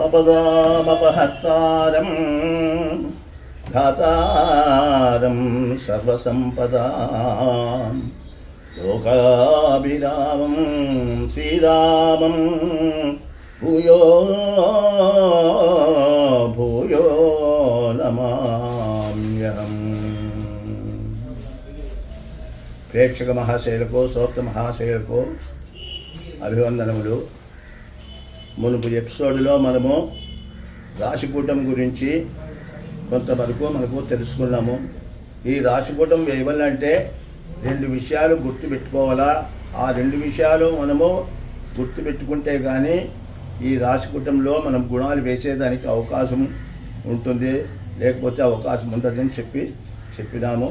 अपदामपहर्तारं धातारं सर्वसंपदां लोकाभिरामं श्रीरामं भूयो भूयो नमाम्यहम्। ప్రేక్షక మహాశయులకు శ్రోత మహాశయులకు అభివందనములు। మునుపు ఎపిసోడ్లో మనము రాశికూటం గురించి కొంతవరకు మనకు తెలుసుకున్నాము। ఈ రాశికూటం వేయాలంటే రెండు విషయాలు గుర్తుపెట్టుకోవాలా। ఆ రెండు విషయాలు మనము గుర్తుపెట్టుకుంటే కానీ ఈ రాశికూటంలో మనం గుణాలు వేసేదానికి అవకాశం ఉంటుంది, లేకపోతే అవకాశం ఉండదని చెప్పినాము।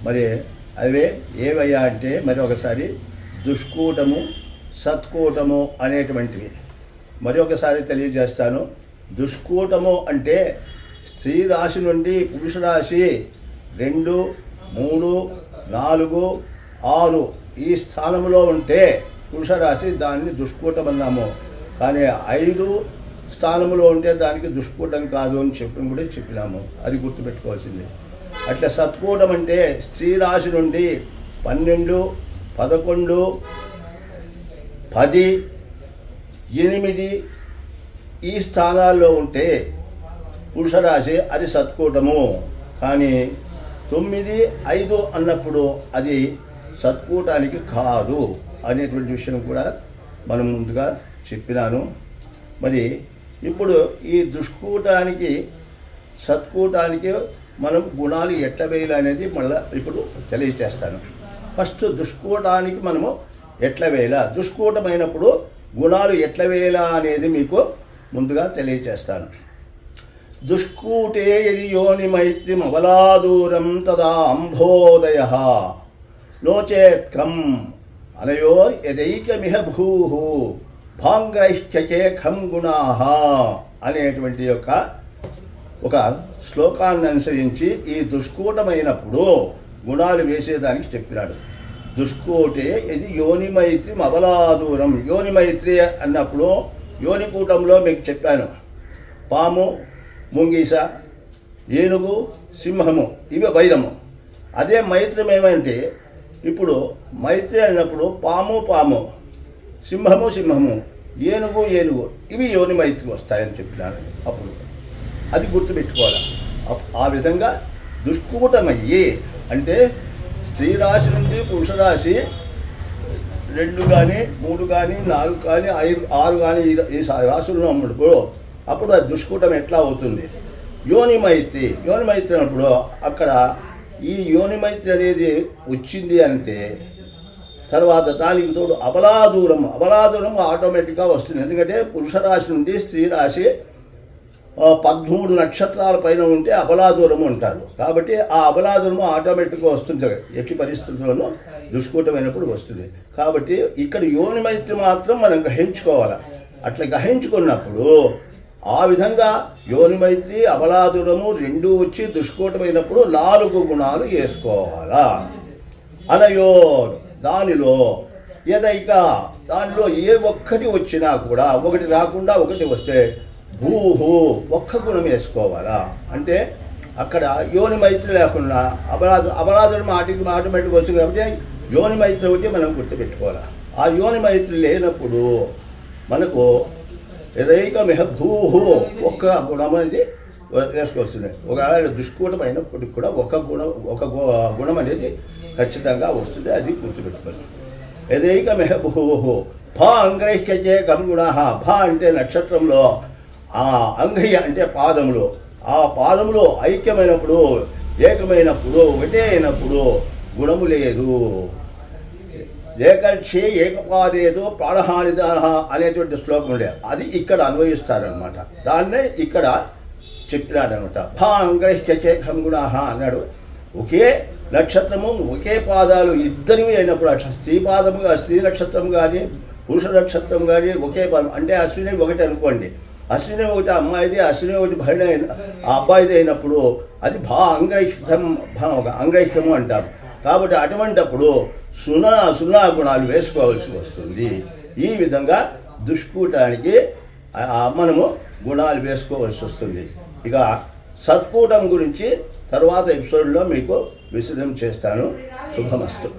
మరి అవే ఏవయ్యా అంటే మరి ఒకసారి దుష్కూటము సత్కూటము అనేటువంటివి మరి ఒకసారి తెలియజేస్తాను। దుష్కూటము అంటే స్త్రీ రాశి నుండి పురుష రాశి 2, 3, 4, 6 ఈ స్థానంలో ఉంటే పురుష రాశి దాన్ని దుష్కూటం అన్నాము। కానీ 5 స్థానంలో ఉంటే దానికి దుష్కూటం కాదు అని చెప్పినాము, అది గుర్తుపెట్టుకోవాల్సింది। అట్లా సత్కూటం అంటే స్త్రీ రాశి నుండి 12, 11, 10, 8 ఈ స్థానాల్లో ఉంటే పురుష రాశి అది సత్కూటము। కానీ 9, 5 అన్నప్పుడు అది సత్కూటానికి కాదు అనేటువంటి విషయం కూడా మనం ముందుగా చెప్పినాను। మరి ఇప్పుడు ఈ దుష్కూటానికి సత్కూటానికి మనం గుణాలు ఎట్లా వేయాలనేది మళ్ళీ ఇప్పుడు తెలియచేస్తాను। ఫస్ట్ దుష్కూటానికి మనము ఎట్లా వేయాలా, దుష్కూటమైనప్పుడు గుణాలు ఎట్లా వేయాలా అనేది మీకు ముందుగా తెలియచేస్తాను। దుష్కూటే యది యోని మైత్రిం అవలాదూరం తదా అంభోదయ నోచేత్కం అనయో యదైకమిహ భూః భాంగ్రైష్క్యకే ఖం గుణాః అనేటువంటి ఒక శ్లోకాన్ని అనుసరించి ఈ దుష్కూటమైనప్పుడు గుణాలు వేసేదానికి చెప్పినాడు। దుష్కూటే ఇది యోని మైత్రి అవలాదూరం, యోని మైత్రి అన్నప్పుడు యోనికూటంలో మీకు చెప్పాను, పాము, ముంగీస, ఏనుగు, సింహము ఇవి వైరము। అదే మైత్రం ఏమంటే ఇప్పుడు మైత్రి అన్నప్పుడు పాము, సింహము, ఏనుగు ఇవి యోని మైత్రి వస్తాయని చెప్పినాను। అప్పుడు అది గుర్తుపెట్టుకోవాలి। ఆ విధంగా దుష్కూటమయ్యి అంటే స్త్రీ రాశి నుండి పురుష రాశి 2 కానీ 3 కానీ 4 కానీ 6 కానీ ఈ రాశుల్లో ఉన్నప్పుడు అప్పుడు అది దుష్కూటం ఎట్లా అవుతుంది? యోని మైత్రి అన్నప్పుడు అక్కడ ఈ యోని మైత్రి అనేది వచ్చింది అంటే తర్వాత దానికి తోడు అబలాదూరం ఆటోమేటిక్గా వస్తుంది। ఎందుకంటే పురుష రాశి నుండి స్త్రీ రాశి 13 నక్షత్రాల పైన ఉంటే అబలాదూరము అంటారు। కాబట్టి ఆ అబలాదూరము ఆటోమేటిక్గా వస్తుంది, ఎట్టి పరిస్థితుల్లోనూ దుష్కూటమైనప్పుడు వస్తుంది। కాబట్టి ఇక్కడ యోని మైత్రి మాత్రం మనం గ్రహించుకోవాలి। అట్లా గ్రహించుకున్నప్పుడు ఆ విధంగా యోని మైత్రి అబలాదూరము 2 వచ్చి దుష్కూటమైనప్పుడు 4 గుణాలు వేసుకోవాలా। అనయో దానిలో దానిలో ఏ ఒక్కటి వచ్చినా కూడా, ఒకటి రాకుండా ఒకటి వస్తే భూహు ఒక్క గుణం వేసుకోవాలా। అంటే అక్కడ యోని మైత్రి లేకుండా అబలాదూరం ఆటోమేటిక్గా వస్తుంది కాబట్టి యోని మైత్రి ఒకటి మనం గుర్తుపెట్టుకోవాలి। ఆ యోని మైత్రి లేనప్పుడు మనకు యదైకమిహ భూహు ఒక్క గుణం అనేది వేసుకోవాల్సింది। ఒకవేళ దుష్కూటం అయినప్పటికి కూడా ఒక గుణం అనేది ఖచ్చితంగా వస్తుంది, అది గుర్తుపెట్టుకోవాలి। యదైకమిహ భూహు భా అంగ్రైష్క్యకే ఖం గుణాః, భా అంటే నక్షత్రంలో, ఆ అంగ్రియ అంటే పాదములు, ఆ పాదములో ఐక్యమైనప్పుడు ఏకమైనప్పుడు ఒకటే అయినప్పుడు గుణము లేదు। ఏకక్షే ఏకపాదేదో ప్రాణహానిదాన అనేటువంటి శ్లోకం ఉండే అది ఇక్కడ అన్వయిస్తారనమాట, దాన్నే ఇక్కడ చెప్పినాడనమాట। భా అంగ్రైష్క్యకే ఖం గుణాః అన్నాడు। ఒకే నక్షత్రము ఒకే పాదాలు ఇద్దరివి అయినప్పుడు అట్లా స్త్రీ నక్షత్రం కానీ పురుష నక్షత్రం కానీ ఒకే పాదం అంటే అశ్విని ఒకటి అనుకోండి, అశ్విని ఒకటి అమ్మాయిది, అశ్విని ఒకటి భరణి ఆ అబ్బాయిది అయినప్పుడు అది అంగైక్యము అంటారు। కాబట్టి అటువంటప్పుడు సున్నా గుణాలు వేసుకోవాల్సి వస్తుంది। ఈ విధంగా దుష్కూటానికి మనము గుణాలు వేసుకోవాల్సి వస్తుంది. ఇక సత్కూటం గురించి తర్వాత ఎపిసోడ్లో మీకు విశదం చేస్తాను. శుభమస్తు.